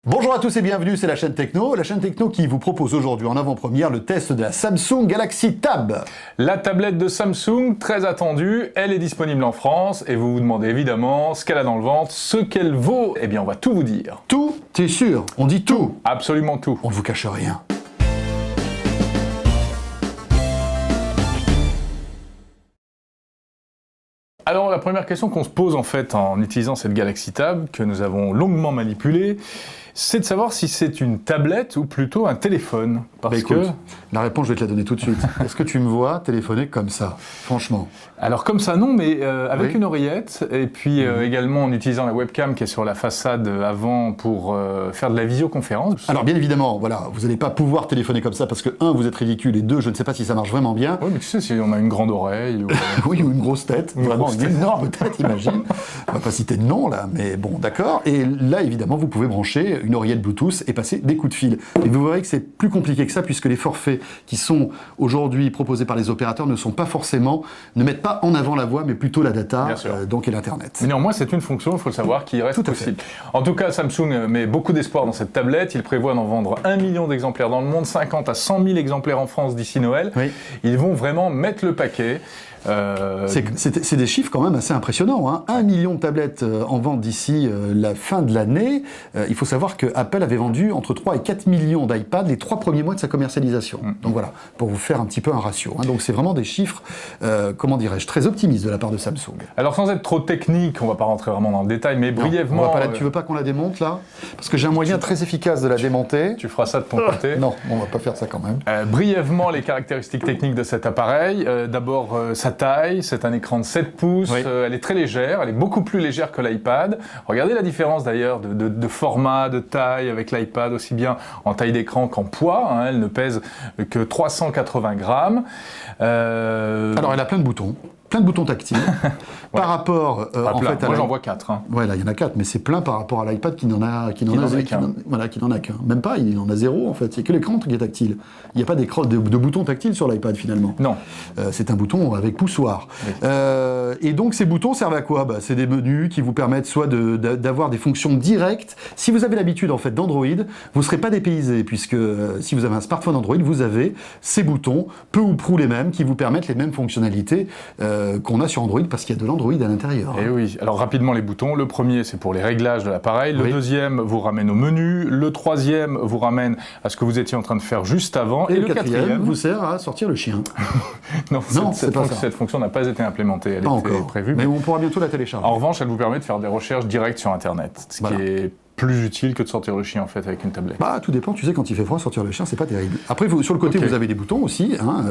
Bonjour à tous et bienvenue, c'est la chaîne Techno qui vous propose aujourd'hui en avant-première le test de la Samsung Galaxy Tab. La tablette de Samsung, très attendue, elle est disponible en France et vous vous demandez évidemment ce qu'elle a dans le ventre, ce qu'elle vaut. Eh bien on va tout vous dire. Tout, t'es sûr? On dit tout. Absolument tout. On ne vous cache rien. Alors la première question qu'on se pose en fait en utilisant cette Galaxy Tab, que nous avons longuement manipulée, c'est de savoir si c'est une tablette ou plutôt un téléphone. Parce écoute, que... la réponse je vais te la donner tout de suite. Est-ce que tu me vois téléphoner comme ça, franchement? Alors comme ça non, mais avec une oreillette, et puis également en utilisant la webcam qui est sur la façade avant pour faire de la visioconférence. Alors bien évidemment, voilà, vous n'allez pas pouvoir téléphoner comme ça parce que, un, vous êtes ridicule, et deux, je ne sais pas si ça marche vraiment bien. Oui, mais tu sais, si on a une grande oreille... Ou... oui, ou une grosse tête, vraiment une énorme tête, imagine. On va pas citer de nom là, mais bon, d'accord. Et là, évidemment, vous pouvez brancher une oreillette Bluetooth et passer des coups de fil. Et vous verrez que c'est plus compliqué que ça, puisque les forfaits qui sont aujourd'hui proposés par les opérateurs ne mettent pas en avant la voix, mais plutôt la data, donc et l'Internet. Mais néanmoins, c'est une fonction, il faut le savoir, qui reste possible. En tout cas, Samsung met beaucoup d'espoir dans cette tablette. Il prévoit d'en vendre 1 million d'exemplaires dans le monde, 50 à 100 000 exemplaires en France d'ici Noël. Oui. Ils vont vraiment mettre le paquet. C'est des chiffres quand même assez impressionnants. Hein. 1 million de tablettes en vente d'ici la fin de l'année. Il faut savoir que Apple avait vendu entre 3 et 4 millions d'iPad les 3 premiers mois de sa commercialisation. Donc voilà, pour vous faire un petit peu un ratio. Hein. Donc c'est vraiment des chiffres, comment dirais-je, très optimistes de la part de Samsung. Alors sans être trop technique, on va pas rentrer vraiment dans le détail, mais brièvement... Tu veux pas qu'on la démonte là? Parce que j'ai un moyen très efficace de la démonter. Tu feras ça de ton côté. Non, on va pas faire ça quand même. Brièvement, les caractéristiques techniques de cet appareil. D'abord, sa taille, c'est un écran de 7 pouces, elle est très légère, elle est beaucoup plus légère que l'iPad. Regardez la différence d'ailleurs de format, de taille avec l'iPad, aussi bien en taille d'écran qu'en poids, hein, elle ne pèse que 380 grammes. Alors elle a plein de boutons tactiles. Par rapport, en fait, moi j'en vois 4. Hein. Ouais, là il y en a 4, mais c'est plein par rapport à l'iPad qui n'en a qu'un. Même pas, il en a 0 en fait. C'est que l'écran qui est tactile. Il n'y a pas de boutons tactiles sur l'iPad finalement. Non. C'est un bouton avec poussoir. Oui. Et donc ces boutons servent à quoi? C'est des menus qui vous permettent soit d'avoir des fonctions directes. Si vous avez l'habitude en fait d'Android, vous ne serez pas dépaysé puisque si vous avez un smartphone Android, vous avez ces boutons, peu ou prou les mêmes, qui vous permettent les mêmes fonctionnalités qu'on a sur Android parce qu'il y a de l'Android à l'intérieur. Et oui, alors rapidement les boutons, le premier c'est pour les réglages de l'appareil, le deuxième vous ramène au menu, le troisième vous ramène à ce que vous étiez en train de faire juste avant, et le quatrième vous sert à sortir le chien. Non, cette fonction n'a pas été implémentée, elle était prévue. Mais on pourra bientôt la télécharger. En revanche, elle vous permet de faire des recherches directes sur Internet, ce qui est plus utile que de sortir le chien en fait avec une tablette. Tout dépend, tu sais, quand il fait froid, sortir le chien, c'est pas terrible. Après, sur le côté, vous avez des boutons aussi, hein,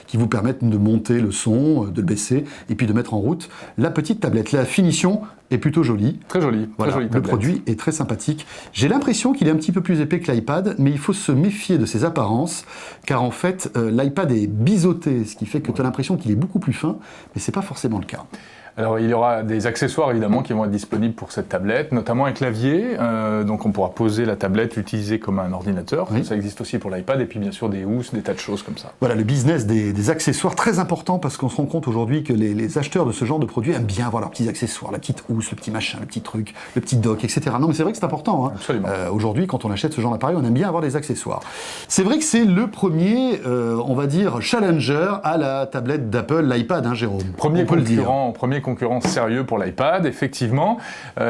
qui vous permettent de monter le son, de le baisser, et puis de mettre en route la petite tablette. La finition est plutôt jolie. Très jolie, voilà, très jolie tablette. Le produit est très sympathique. J'ai l'impression qu'il est un petit peu plus épais que l'iPad, mais il faut se méfier de ses apparences, car en fait, l'iPad est biseauté, ce qui fait que tu as l'impression qu'il est beaucoup plus fin, mais c'est pas forcément le cas. Alors il y aura des accessoires évidemment qui vont être disponibles pour cette tablette, notamment un clavier, donc on pourra poser la tablette, l'utiliser comme un ordinateur, ça existe aussi pour l'iPad, et puis bien sûr des housses, des tas de choses comme ça. Voilà, le business des accessoires, très important parce qu'on se rend compte aujourd'hui que les acheteurs de ce genre de produits aiment bien avoir leurs petits accessoires, la petite housse, le petit machin, le petit truc, le petit dock, etc. Non mais c'est vrai que c'est important. Hein. Absolument. Aujourd'hui, quand on achète ce genre d'appareil, on aime bien avoir des accessoires. C'est vrai que c'est le premier, on va dire, challenger à la tablette d'Apple, l'iPad, hein, Jérôme. Premier concurrent sérieux pour l'iPad, effectivement.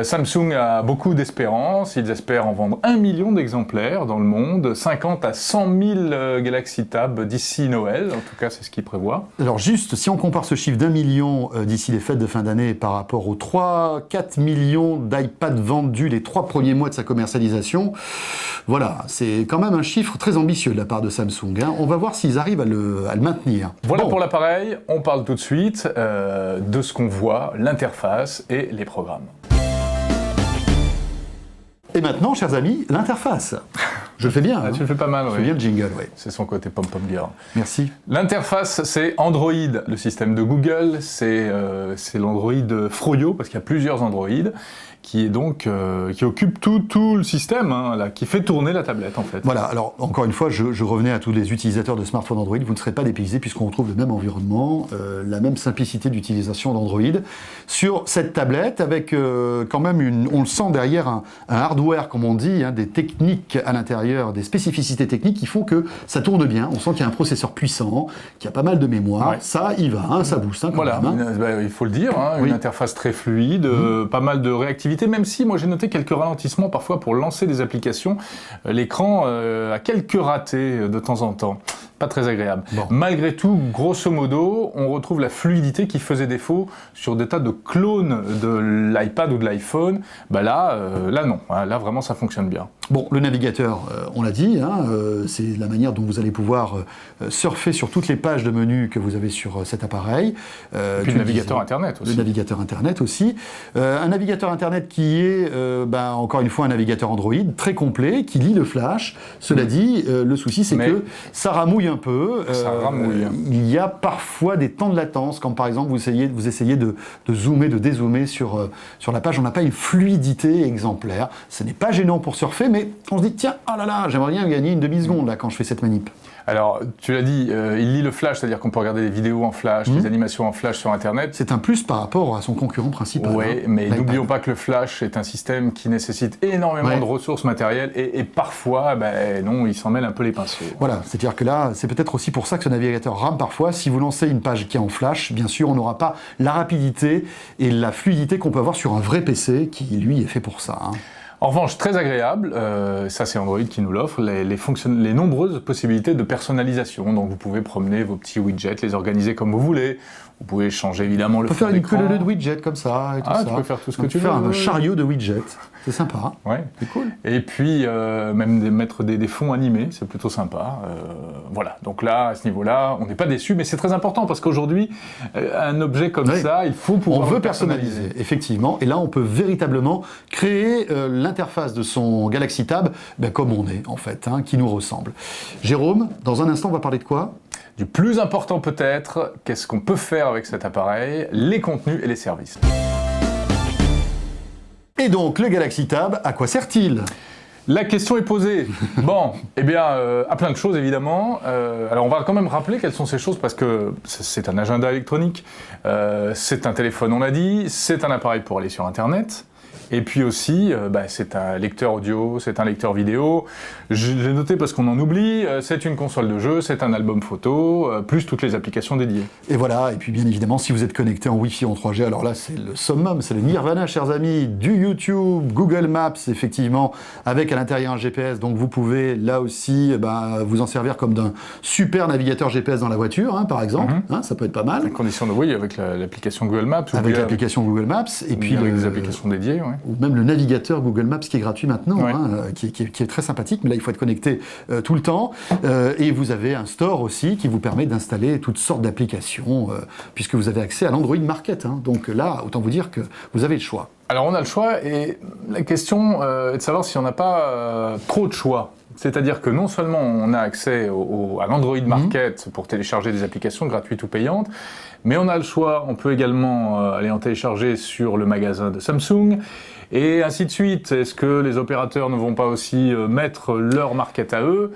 Samsung a beaucoup d'espérance, ils espèrent en vendre 1 million d'exemplaires dans le monde, 50 à 100 000 Galaxy Tab d'ici Noël, en tout cas c'est ce qu'ils prévoient. Alors juste, si on compare ce chiffre d'1 million d'ici les fêtes de fin d'année par rapport aux 3-4 millions d'iPad vendus les 3 premiers mois de sa commercialisation, voilà, c'est quand même un chiffre très ambitieux de la part de Samsung. Hein. On va voir s'ils arrivent à le maintenir. Voilà pour l'appareil, on parle tout de suite de ce qu'on voit, l'interface et les programmes. Et maintenant, chers amis, l'interface. Je le fais bien. Tu le fais pas mal, oui. Je fais bien le jingle, oui. C'est son côté pom-pom girl. Merci. L'interface, c'est Android, le système de Google. C'est l'Android Froyo, parce qu'il y a plusieurs Android, qui est donc qui occupe tout le système, hein, là, qui fait tourner la tablette en fait. Voilà, alors encore une fois, je revenais à tous les utilisateurs de smartphones Android, vous ne serez pas dépaysés puisqu'on retrouve le même environnement, la même simplicité d'utilisation d'Android sur cette tablette avec quand même on le sent derrière un hardware comme on dit, hein, des techniques à l'intérieur, des spécificités techniques qui font que ça tourne bien, on sent qu'il y a un processeur puissant, qu'il y a pas mal de mémoire, ça y va, hein, ça booste hein, quand voilà, même. Hein. Il faut le dire, hein, une interface très fluide, pas mal de réactivité, même si moi j'ai noté quelques ralentissements parfois pour lancer des applications. L'écran a quelques ratés de temps en temps. Pas très agréable. Bon. Malgré tout, grosso modo, on retrouve la fluidité qui faisait défaut sur des tas de clones de l'iPad ou de l'iPhone. Bah là non. Là, vraiment, ça fonctionne bien. Bon, le navigateur, on l'a dit, hein, c'est la manière dont vous allez pouvoir surfer sur toutes les pages de menu que vous avez sur cet appareil. Et puis le navigateur Internet aussi. Le navigateur Internet aussi. Un navigateur Internet qui est, encore une fois, un navigateur Android très complet, qui lit le flash. Cela dit, le souci, c'est que ça ramouille un peu. Ça ramouille. Il y a parfois des temps de latence, quand par exemple vous essayez de zoomer, de dézoomer sur la page. On n'a pas une fluidité exemplaire. Ce n'est pas gênant pour surfer, mais on se dit, tiens, oh là là, j'aimerais bien gagner une demi-seconde là, quand je fais cette manip. Alors, tu l'as dit, il lit le flash, c'est-à-dire qu'on peut regarder des vidéos en flash, des animations en flash sur Internet. C'est un plus par rapport à son concurrent principal. Oui, hein, mais n'oublions pas que le flash est un système qui nécessite énormément de ressources matérielles et parfois, non, il s'en mêle un peu les pinceaux. Voilà, c'est-à-dire que là, c'est peut-être aussi pour ça que ce navigateur rame parfois. Si vous lancez une page qui est en flash, bien sûr, on n'aura pas la rapidité et la fluidité qu'on peut avoir sur un vrai PC qui, lui, est fait pour ça. Hein. En revanche, très agréable, ça c'est Android qui nous l'offre, les nombreuses possibilités de personnalisation. Donc vous pouvez promener vos petits widgets, les organiser comme vous voulez. Vous pouvez changer évidemment le fond d'écran. On peut faire une queue de widgets comme ça et tout ça. Tu peux faire tout ce que tu veux. faire un chariot de widgets, c'est sympa. Ouais. C'est cool. Et puis même mettre des fonds animés, c'est plutôt sympa. Voilà, donc là, à ce niveau-là, on n'est pas déçu, mais c'est très important parce qu'aujourd'hui, un objet comme ça, il faut pouvoir on veut personnaliser, effectivement. Et là, on peut véritablement créer l'interface de son Galaxy Tab comme on est, en fait, hein, qui nous ressemble. Jérôme, dans un instant, on va parler de quoi ? Du plus important peut-être, qu'est-ce qu'on peut faire avec cet appareil, les contenus et les services. Et donc, le Galaxy Tab, à quoi sert-il ? La question est posée. Bon, à plein de choses évidemment. Alors on va quand même rappeler quelles sont ces choses parce que c'est un agenda électronique, c'est un téléphone on l'a dit, c'est un appareil pour aller sur Internet. Et puis aussi, c'est un lecteur audio, c'est un lecteur vidéo. Je l'ai noté parce qu'on en oublie, c'est une console de jeu, c'est un album photo, plus toutes les applications dédiées. Et voilà, et puis bien évidemment, si vous êtes connecté en Wi-Fi en 3G, alors là, c'est le summum, c'est le nirvana, chers amis, du YouTube, Google Maps, effectivement, avec à l'intérieur un GPS. Donc vous pouvez, là aussi, vous en servir comme d'un super navigateur GPS dans la voiture, hein, par exemple. Hein, ça peut être pas mal. À condition de, avec l'application Google Maps. Avec l'application Google Maps. Et puis avec des applications dédiées, ou même le navigateur Google Maps qui est gratuit maintenant, qui est très sympathique, mais là il faut être connecté tout le temps. Et vous avez un store aussi qui vous permet d'installer toutes sortes d'applications, puisque vous avez accès à l'Android Market. Hein. Donc là, autant vous dire que vous avez le choix. Alors on a le choix, et la question est de savoir si on n'a pas trop de choix. C'est-à-dire que non seulement on a accès à l'Android Market pour télécharger des applications gratuites ou payantes, mais on a le choix, on peut également aller en télécharger sur le magasin de Samsung, et ainsi de suite. Est-ce que les opérateurs ne vont pas aussi mettre leur market à eux ?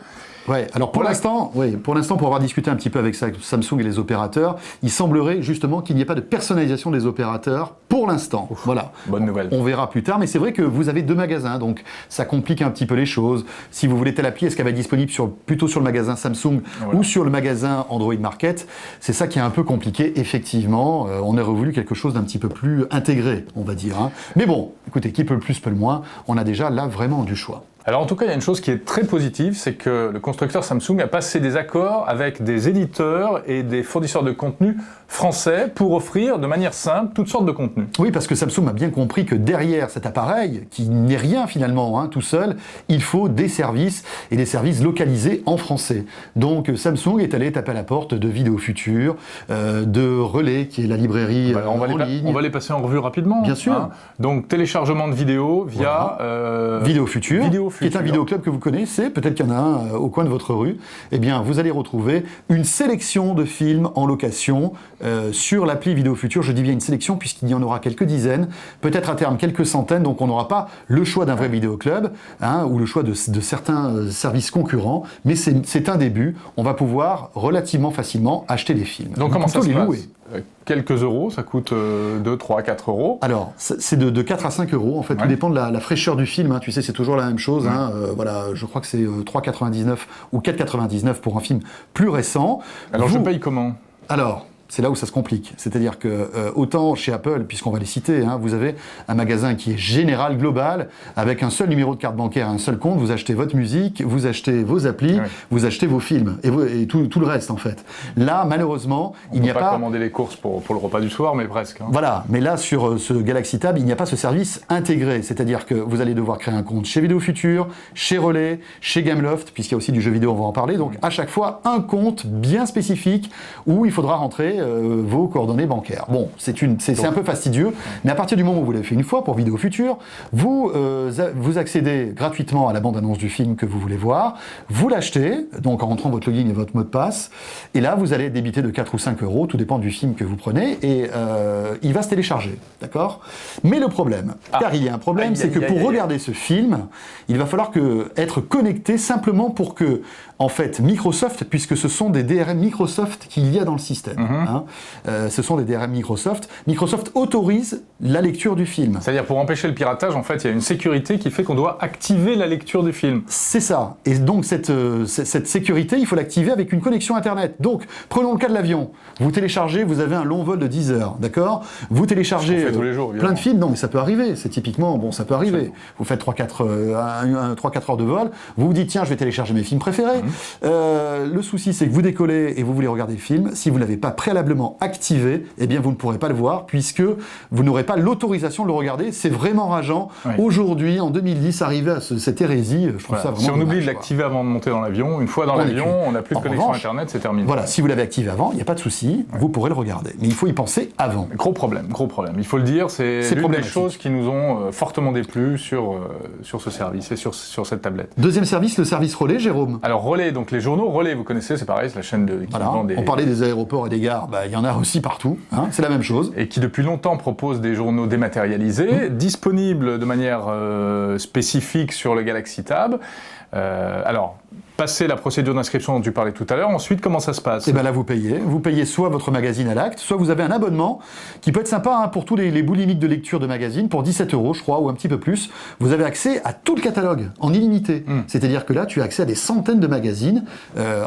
Ouais, alors pour l'instant, pour avoir discuté un petit peu avec Samsung et les opérateurs, il semblerait justement qu'il n'y ait pas de personnalisation des opérateurs pour l'instant. Voilà. Bonne nouvelle. On verra plus tard, mais c'est vrai que vous avez deux magasins, donc ça complique un petit peu les choses. Si vous voulez telle appli, est-ce qu'elle va être disponible plutôt sur le magasin Samsung ou sur le magasin Android Market ? C'est ça qui est un peu compliqué, effectivement. On aurait voulu quelque chose d'un petit peu plus intégré, on va dire. Hein. Mais bon, écoutez, qui peut le plus peut le moins, on a déjà là vraiment du choix. Alors en tout cas, il y a une chose qui est très positive, c'est que le constructeur Samsung a passé des accords avec des éditeurs et des fournisseurs de contenu français pour offrir de manière simple toutes sortes de contenus. Oui, parce que Samsung a bien compris que derrière cet appareil, qui n'est rien finalement, tout seul, il faut des services et des services localisés en français. Donc Samsung est allé taper à la porte de Vidéo Future, de Relais, qui est la librairie en ligne. On va les passer en revue rapidement. Bien sûr. Donc téléchargement de vidéos via Vidéo Future. Futur. Qui est un vidéoclub que vous connaissez, peut-être qu'il y en a un au coin de votre rue. Eh bien, vous allez retrouver une sélection de films en location sur l'appli Vidéo Futur. Je dis bien une sélection puisqu'il y en aura quelques dizaines, peut-être à terme quelques centaines, donc on n'aura pas le choix d'un vrai vidéoclub ou le choix de certains services concurrents, mais c'est un début. On va pouvoir relativement facilement acheter des films. Donc comment ça se les passe? louer. Quelques euros, ça coûte 2, 3, 4 euros. Alors, c'est de 4 à 5 euros, en fait, tout dépend de la fraîcheur du film, tu sais, c'est toujours la même chose, voilà, je crois que c'est 3,99 ou 4,99 pour un film plus récent. Alors je paye comment? Alors, c'est là où ça se complique. C'est-à-dire que autant chez Apple, puisqu'on va les citer, vous avez un magasin qui est général, global, avec un seul numéro de carte bancaire, un seul compte, vous achetez votre musique, vous achetez vos applis, vous achetez vos films, et tout le reste en fait. Là, malheureusement, il n'y a pas... On peut pas commander les courses pour le repas du soir, mais presque. Voilà, mais là, sur ce Galaxy Tab, il n'y a pas ce service intégré. C'est-à-dire que vous allez devoir créer un compte chez Vidéo Futur, chez Relais, chez Gameloft, puisqu'il y a aussi du jeu vidéo, on va en parler. Donc, à chaque fois, un compte bien spécifique où il faudra rentrer vos coordonnées bancaires. Bon, c'est un peu fastidieux, mais à partir du moment où vous l'avez fait une fois pour Vidéo Futur, vous accédez gratuitement à la bande-annonce du film que vous voulez voir, vous l'achetez, donc en rentrant votre login et votre mot de passe, et là, vous allez débiter de 4 ou 5 euros, tout dépend du film que vous prenez, et il va se télécharger, d'accord? Mais le problème, car il y a un problème, c'est que pour regarder ce film, il va falloir être connecté simplement pour que, en fait, Microsoft, puisque ce sont des DRM Microsoft qu'il y a dans le système, ce sont des DRM Microsoft autorise la lecture du film. C'est-à-dire, pour empêcher le piratage, en fait, il y a une sécurité qui fait qu'on doit activer la lecture du film. C'est ça. Et donc, cette sécurité, il faut l'activer avec une connexion Internet. Donc, prenons le cas de l'avion. Vous téléchargez, vous avez un long vol de 10 heures, d'accord? Vous téléchargez tous les jours, plein de films. Non, mais ça peut arriver. C'est typiquement, bon, ça peut arriver. Vous faites 3-4 heures de vol. Vous vous dites, tiens, je vais télécharger mes films préférés. Le souci, c'est que vous décollez et vous voulez regarder le film. Si vous ne l'avez pas préalablement activé, eh bien, vous ne pourrez pas le voir puisque vous n'aurez pas l'autorisation de le regarder. C'est vraiment rageant. Aujourd'hui, en 2010, arriver à cette hérésie, je trouve ça vraiment Si on dommage, oublie de l'activer avant de monter dans l'avion, une fois dans l'avion, on n'a plus de connexion Internet, c'est terminé. Voilà, si vous l'avez activé avant, il n'y a pas de souci, vous pourrez le regarder. Mais il faut y penser avant. Gros problème. Il faut le dire, c'est l'une des choses qui nous ont fortement déplu sur ce service et sur cette tablette. Deuxième service, le service Relais, Jérôme. Alors Relais, donc les journaux Relais, vous connaissez, c'est pareil, c'est la chaîne qui vend des... On parlait des aéroports et des gares, il y en a aussi partout, c'est la même chose. Et qui depuis longtemps propose des journaux dématérialisés, disponibles de manière spécifique sur le Galaxy Tab. Alors, passer la procédure d'inscription dont tu parlais tout à l'heure, ensuite, comment ça se passe? Et bien là, vous payez soit votre magazine à l'acte, soit vous avez un abonnement qui peut être sympa pour tous les boulimiques de lecture de magazine, pour 17 euros, je crois, ou un petit peu plus. Vous avez accès à tout le catalogue, en illimité. C'est-à-dire que là, tu as accès à des centaines de magazines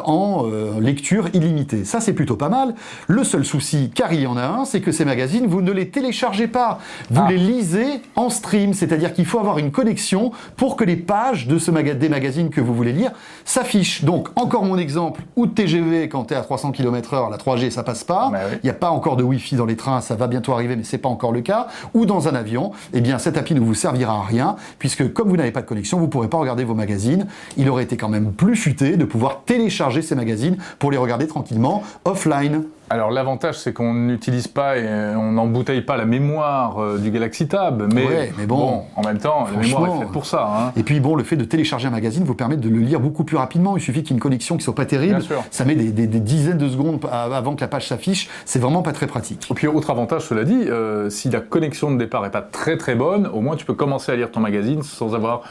en lecture illimitée. Ça, c'est plutôt pas mal. Le seul souci, car il y en a un, c'est que ces magazines, vous ne les téléchargez pas. Vous les lisez en stream, c'est-à-dire qu'il faut avoir une connexion pour que les pages de des magazines que vous voulez lire s'affichent. Donc, encore mon exemple, ou de TGV, quand tu es à 300 km/h, la 3G, ça passe pas. Il n'y a pas encore de Wi-Fi dans les trains, ça va bientôt arriver, mais c'est pas encore le cas. Ou dans un avion, eh bien, cette appli ne vous servira à rien, puisque comme vous n'avez pas de connexion, vous ne pourrez pas regarder vos magazines. Il aurait été quand même plus futé de pouvoir télécharger ces magazines pour les regarder tranquillement, offline. Alors l'avantage, c'est qu'on n'utilise pas et on n'embouteille pas la mémoire du Galaxy Tab, mais bon, en même temps, la mémoire est faite pour ça. Et puis bon, le fait de télécharger un magazine vous permet de le lire beaucoup plus rapidement. Il suffit qu'il y ait une connexion qui soit pas terrible. Ça met des dizaines de secondes avant que la page s'affiche. C'est vraiment pas très pratique. Et puis autre avantage, cela dit, si la connexion de départ est pas très très bonne, au moins tu peux commencer à lire ton magazine sans avoir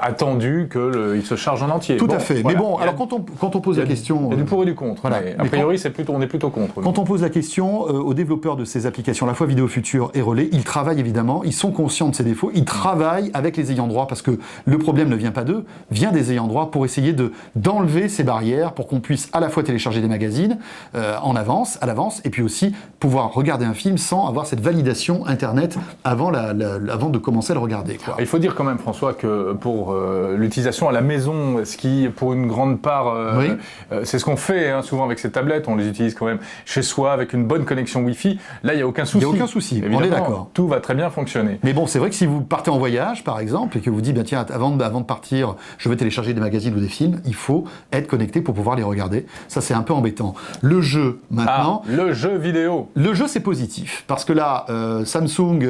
attendu qu'il se charge en entier. Tout à fait. Voilà. Mais bon, alors quand on pose la question... Il y a du pour et du contre. Voilà. Mais a priori, on est plutôt contre. Quand on pose la question aux développeurs de ces applications, à la fois Vidéo Futur et Relais, ils travaillent évidemment, ils sont conscients de ces défauts, ils travaillent avec les ayants droit parce que le problème ne vient pas d'eux, vient des ayants droit pour essayer d'enlever ces barrières pour qu'on puisse à la fois télécharger des magazines à l'avance, et puis aussi pouvoir regarder un film sans avoir cette validation Internet avant de commencer à le regarder. Il faut dire quand même, François, que pour l'utilisation à la maison, ce qui, pour une grande part, c'est ce qu'on fait souvent avec ces tablettes, on les utilise quand même chez soi avec une bonne connexion Wi-Fi. Là, il n'y a aucun souci. Il n'y a aucun souci, évidemment, on est d'accord. Tout va très bien fonctionner. Mais bon, c'est vrai que si vous partez en voyage, par exemple, et que vous dites, tiens, avant de partir, je vais télécharger des magazines ou des films, il faut être connecté pour pouvoir les regarder. Ça, c'est un peu embêtant. Le jeu, maintenant... le jeu vidéo. Le jeu, c'est positif. Parce que là, Samsung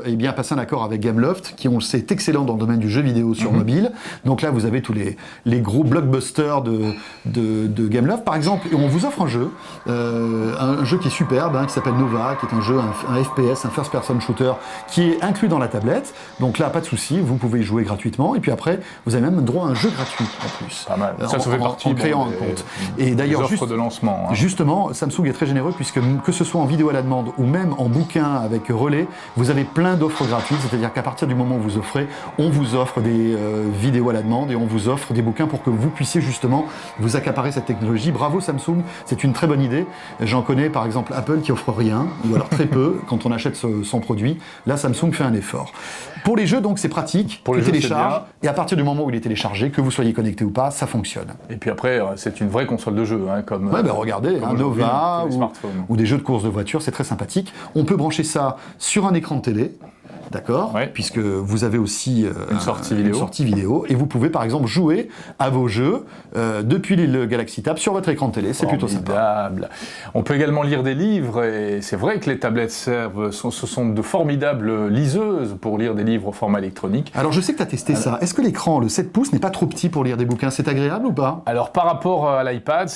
est bien passé un accord avec Gameloft, qui, on le sait, est excellent dans le domaine du jeu vidéo sur sur mobile. Donc là, vous avez tous les gros blockbusters de Gameloft. Par exemple, on vous offre un jeu qui est superbe, qui s'appelle Nova, qui est un jeu, un FPS, un first-person shooter, qui est inclus dans la tablette. Donc là, pas de souci, vous pouvez y jouer gratuitement. Et puis après, vous avez même droit à un jeu gratuit en plus. Pas mal. Ça fait partie en créant un compte. Et d'ailleurs, de lancement. Justement, Samsung est très généreux puisque que ce soit en vidéo à la demande ou même en bouquin avec relais, vous avez plein d'offres gratuites. C'est-à-dire qu'à partir du moment où vous offrez, on vous offre des vidéos à la demande et on vous offre des bouquins pour que vous puissiez justement vous accaparer cette technologie. Bravo Samsung, c'est une très bonne idée. J'en connais par exemple Apple qui offre rien, ou alors très peu quand on achète son produit. Là, Samsung fait un effort. Pour les jeux, donc, c'est pratique. Tu télécharges, et à partir du moment où il est téléchargé, que vous soyez connecté ou pas, ça fonctionne. Et puis après, c'est une vraie console de jeu, comme. Ouais, regardez, un Nova ou des jeux de course de voiture, c'est très sympathique. On peut brancher ça sur un écran de télé. D'accord, puisque vous avez aussi une sortie vidéo, et vous pouvez par exemple jouer à vos jeux depuis le Galaxy Tab sur votre écran de télé, c'est plutôt sympa. On peut également lire des livres, et c'est vrai que les tablettes ce sont de formidables liseuses pour lire des livres au format électronique. Alors je sais que tu as testé ça, est-ce que l'écran, le 7 pouces, n'est pas trop petit pour lire des bouquins, c'est agréable ou pas? Alors par rapport à l'iPad,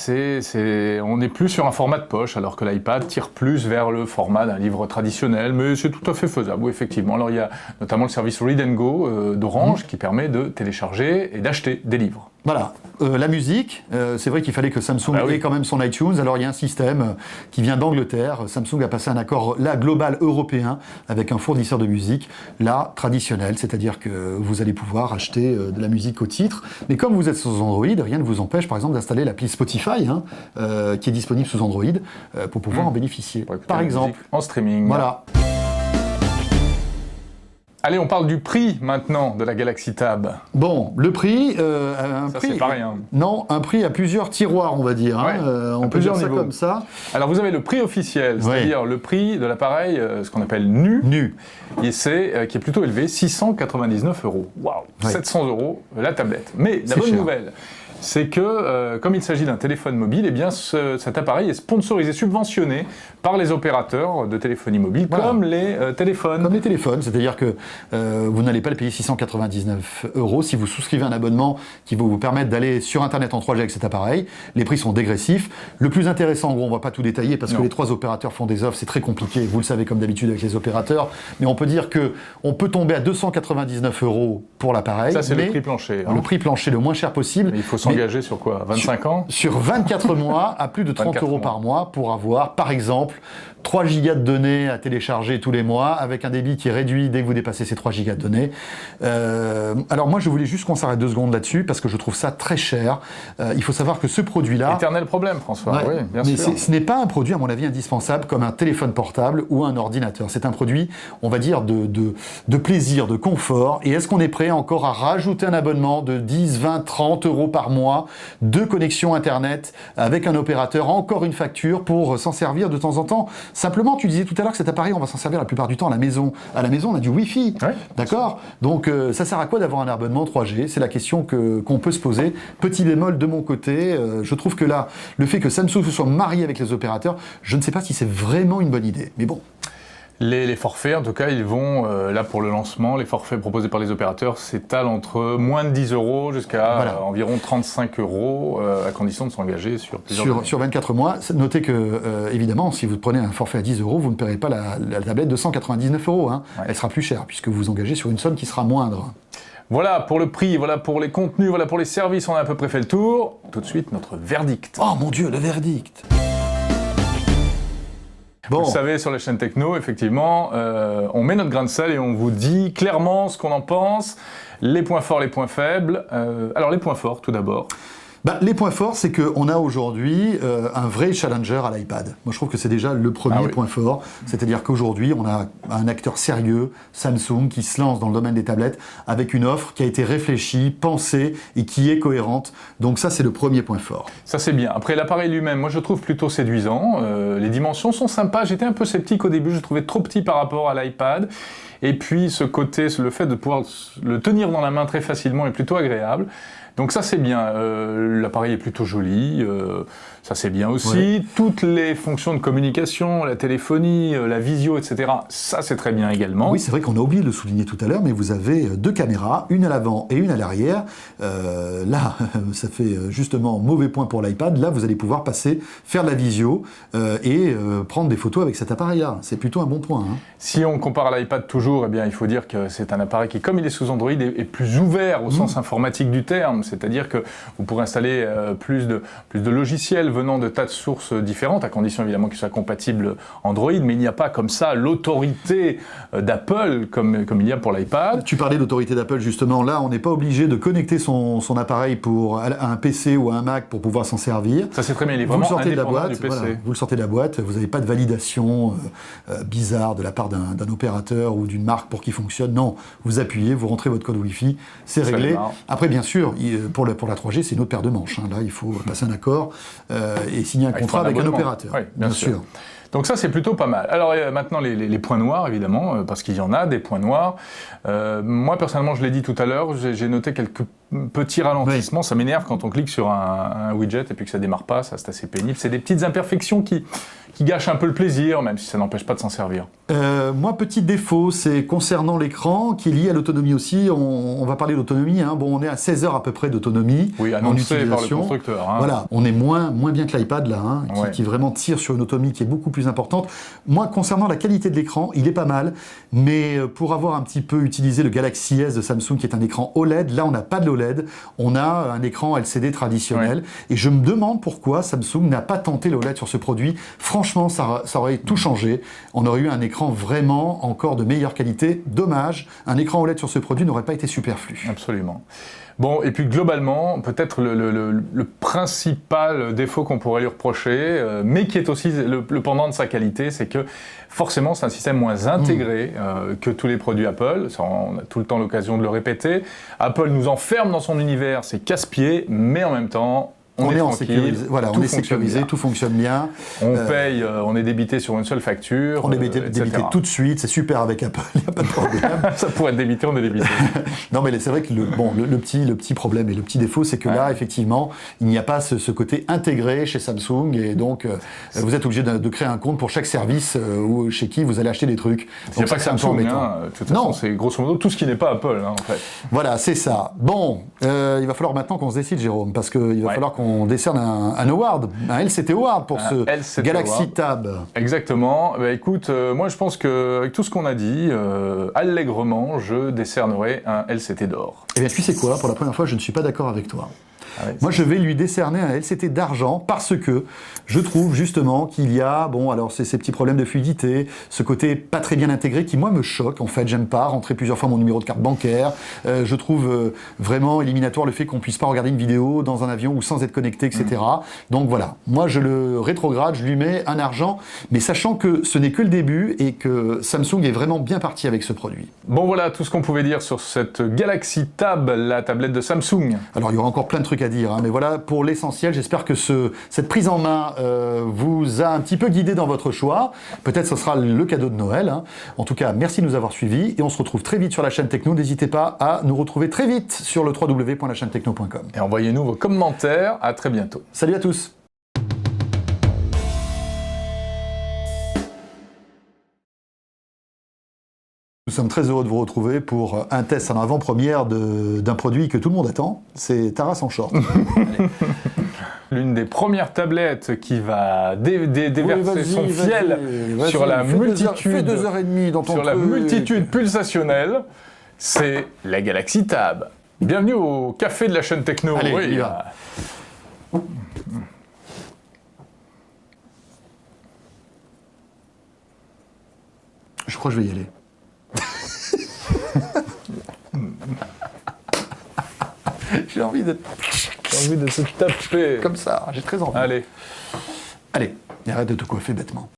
on est plus sur un format de poche, alors que l'iPad tire plus vers le format d'un livre traditionnel, mais c'est tout à fait faisable, oui, effectivement. Alors il y a notamment le service Read & Go d'Orange qui permet de télécharger et d'acheter des livres. Voilà. La musique, c'est vrai qu'il fallait que Samsung ait quand même son iTunes. Alors il y a un système qui vient d'Angleterre. Samsung a passé un accord là global européen avec un fournisseur de musique là traditionnel, c'est-à-dire que vous allez pouvoir acheter de la musique au titre. Mais comme vous êtes sous Android, rien ne vous empêche par exemple d'installer l'appli Spotify qui est disponible sous Android pour pouvoir en bénéficier. Par exemple, en streaming. Voilà. Allez, on parle du prix maintenant de la Galaxy Tab. Bon, le prix... c'est pas rien. Non, un prix à plusieurs tiroirs, on va dire. On peut dire ça comme ça. Alors vous avez le prix officiel, c'est-à-dire le prix de l'appareil, ce qu'on appelle nu. Et c'est qui est plutôt élevé, 699 €. Waouh, 700 € la tablette. Mais la bonne nouvelle, c'est que, comme il s'agit d'un téléphone mobile, eh bien cet appareil est sponsorisé, subventionné par les opérateurs de téléphonie mobile, comme les téléphones. Comme les téléphones, c'est-à-dire que vous n'allez pas le payer 699 € si vous souscrivez un abonnement qui va vous permettre d'aller sur Internet en 3G avec cet appareil. Les prix sont dégressifs. Le plus intéressant, en gros, on ne va pas tout détailler parce que les trois opérateurs font des offres, c'est très compliqué, vous le savez comme d'habitude avec les opérateurs, mais on peut dire qu'on peut tomber à 299 € pour l'appareil. Ça, c'est le prix plancher. Le prix plancher le moins cher possible. Mais il faut s'engager sur quoi? 25 ans? Sur 24 mois, à plus de 30 € par mois pour avoir, par exemple, 3 gigas de données à télécharger tous les mois avec un débit qui est réduit dès que vous dépassez ces 3 gigas de données. Alors moi, je voulais juste qu'on s'arrête 2 secondes là-dessus parce que je trouve ça très cher. Il faut savoir que ce produit-là... Éternel problème, François, oui, bien sûr. Mais ce n'est pas un produit, à mon avis, indispensable comme un téléphone portable ou un ordinateur. C'est un produit, on va dire, de plaisir, de confort. Et est-ce qu'on est prêt encore à rajouter un abonnement de 10, 20, 30 € par mois de connexion Internet avec un opérateur, encore une facture pour s'en servir de temps en temps? Simplement, tu disais tout à l'heure que cet appareil, on va s'en servir la plupart du temps à la maison. À la maison, on a du Wi-Fi, d'accord? Donc, ça sert à quoi d'avoir un abonnement 3G? C'est la question qu'on peut se poser. Petit bémol de mon côté, je trouve que là, le fait que Samsung se soit marié avec les opérateurs, je ne sais pas si c'est vraiment une bonne idée. Mais bon. Les forfaits, en tout cas, ils vont, là pour le lancement, les forfaits proposés par les opérateurs s'étalent entre moins de 10 € jusqu'à environ 35 €, à condition de s'engager sur plusieurs années. Sur 24 mois. Notez que, évidemment, si vous prenez un forfait à 10 €, vous ne paierez pas la tablette de 199 €. Elle sera plus chère, puisque vous vous engagez sur une somme qui sera moindre. Voilà pour le prix, voilà pour les contenus, voilà pour les services, on a à peu près fait le tour. Tout de suite, notre verdict. Oh mon Dieu, le verdict! Bon. Vous le savez, sur la chaîne Techno, effectivement, on met notre grain de sel et on vous dit clairement ce qu'on en pense, les points forts, les points faibles. Alors les points forts, tout d'abord. Les points forts, c'est qu'on a aujourd'hui un vrai challenger à l'iPad. Moi, je trouve que c'est déjà le premier point fort. C'est-à-dire qu'aujourd'hui, on a un acteur sérieux, Samsung, qui se lance dans le domaine des tablettes avec une offre qui a été réfléchie, pensée et qui est cohérente. Donc ça, c'est le premier point fort. Ça, c'est bien. Après, l'appareil lui-même, moi, je le trouve plutôt séduisant. Les dimensions sont sympas. J'étais un peu sceptique au début. Je le trouvais trop petit par rapport à l'iPad. Et puis ce côté, le fait de pouvoir le tenir dans la main très facilement est plutôt agréable. Donc ça c'est bien, l'appareil est plutôt joli, ça c'est bien aussi. Ouais. Toutes les fonctions de communication, la téléphonie, la visio, etc., ça c'est très bien également. Oui, c'est vrai qu'on a oublié de le souligner tout à l'heure, mais vous avez 2 caméras, une à l'avant et une à l'arrière. Là, ça fait justement mauvais point pour l'iPad. Là, vous allez pouvoir faire de la visio et prendre des photos avec cet appareil-là. C'est plutôt un bon point. Hein. Si on compare à l'iPad toujours, eh bien, il faut dire que c'est un appareil qui, comme il est sous Android, est plus ouvert au sens informatique du terme. C'est-à-dire que vous pourrez installer plus de logiciels venant de tas de sources différentes, à condition évidemment qu'ils soient compatibles Android, mais il n'y a pas comme ça l'autorité d'Apple comme il y a pour l'iPad. Tu parlais d'autorité d'Apple justement, là on n'est pas obligé de connecter son appareil à un PC ou à un Mac pour pouvoir s'en servir. Ça c'est très bien, il est vraiment indépendant du PC. Voilà, vous le sortez de la boîte, vous n'avez pas de validation bizarre de la part d'un opérateur ou d'une marque pour qu'il fonctionne. Non, vous appuyez, vous rentrez votre code Wi-Fi, c'est réglé. Après bien sûr, pour la 3G, c'est une autre paire de manches. Hein. Là, il faut passer un accord et signer un contrat avec un opérateur. Oui, bien sûr. Donc ça, c'est plutôt pas mal. Alors maintenant, les points noirs, évidemment, parce qu'il y en a, des points noirs. Moi, personnellement, je l'ai dit tout à l'heure, j'ai noté quelques petits ralentissements. Oui. Ça m'énerve quand on clique sur un widget et puis que ça démarre pas, ça c'est assez pénible. C'est des petites imperfections qui gâchent un peu le plaisir, même si ça n'empêche pas de s'en servir. Moi, petit défaut, c'est concernant l'écran, qui est lié à l'autonomie aussi. On va parler d'autonomie. Hein. Bon, on est à 16 heures à peu près d'autonomie. Oui, annoncé par le constructeur. Hein. Voilà, on est moins bien que l'iPad là, hein, qui vraiment tire sur une autonomie qui est beaucoup plus importante. Moi, concernant la qualité de l'écran, il est pas mal, mais pour avoir un petit peu utilisé le Galaxy S de Samsung, qui est un écran OLED, là, on n'a pas de l'OLED, on a un écran LCD traditionnel, et je me demande pourquoi Samsung n'a pas tenté l'OLED sur ce produit. Franchement, ça aurait tout changé. On aurait eu un écran vraiment encore de meilleure qualité. Dommage, un écran OLED sur ce produit n'aurait pas été superflu. Absolument. Bon, et puis globalement, peut-être le principal défaut qu'on pourrait lui reprocher, mais qui est aussi le pendant de sa qualité, c'est que forcément c'est un système moins intégré que tous les produits Apple. Ça, on a tout le temps l'occasion de le répéter. Apple nous enferme dans son univers, c'est casse-pied, mais en même temps, on est tranquille, voilà, on est sécurisé, tout fonctionne bien. On paye, on est débité sur une seule facture. On est débité tout de suite, c'est super avec Apple, il n'y a pas de problème. Ça pourrait être débité, on est débité. Non mais c'est vrai que le petit problème et le petit défaut, c'est que là, effectivement, il n'y a pas ce côté intégré chez Samsung, et donc vous êtes obligé de créer un compte pour chaque service chez qui vous allez acheter des trucs. Il n'y a pas que Samsung, hein, de toute façon, c'est grosso modo tout ce qui n'est pas Apple, hein, en fait. Voilà, c'est ça. Bon, il va falloir maintenant qu'on se décide, Jérôme, parce qu'il va falloir qu'on décerne un award, un LCT Award pour ce Galaxy Tab. Exactement. Bah, écoute, moi je pense qu'avec tout ce qu'on a dit, allègrement, je décernerai un LCT d'or. Eh bien, tu sais quoi, pour la première fois, je ne suis pas d'accord avec toi. Moi, je vais lui décerner un LCT d'argent parce que je trouve justement qu'il y a, alors c'est ces petits problèmes de fluidité, ce côté pas très bien intégré qui, moi, me choque. En fait, j'aime pas rentrer plusieurs fois mon numéro de carte bancaire. Je trouve vraiment éliminatoire le fait qu'on puisse pas regarder une vidéo dans un avion ou sans être connecté, etc. Donc voilà, moi, je le rétrograde, je lui mets un argent, mais sachant que ce n'est que le début et que Samsung est vraiment bien parti avec ce produit. Bon, voilà tout ce qu'on pouvait dire sur cette Galaxy Tab, la tablette de Samsung. Alors, il y aura encore plein de trucs à dire, hein, mais voilà pour l'essentiel. J'espère que cette prise en main vous a un petit peu guidé dans votre choix. Peut-être ce sera le cadeau de Noël. Hein. En tout cas, merci de nous avoir suivis et on se retrouve très vite sur la chaîne Techno. N'hésitez pas à nous retrouver très vite sur le www.lachaînetechno.com. Et envoyez-nous vos commentaires. À très bientôt. Salut à tous. Nous sommes très heureux de vous retrouver pour un test en avant-première d'un produit que tout le monde attend, c'est Taras en short. L'une des premières tablettes qui va déverser son fiel sur la multitude, la multitude pulsationnelle, c'est la Galaxy Tab. Bienvenue au café de la chaîne Techno. Allez, oui, va. Je crois que je vais y aller. J'ai envie de se taper. Comme ça, j'ai très envie. Allez, et arrête de te coiffer bêtement.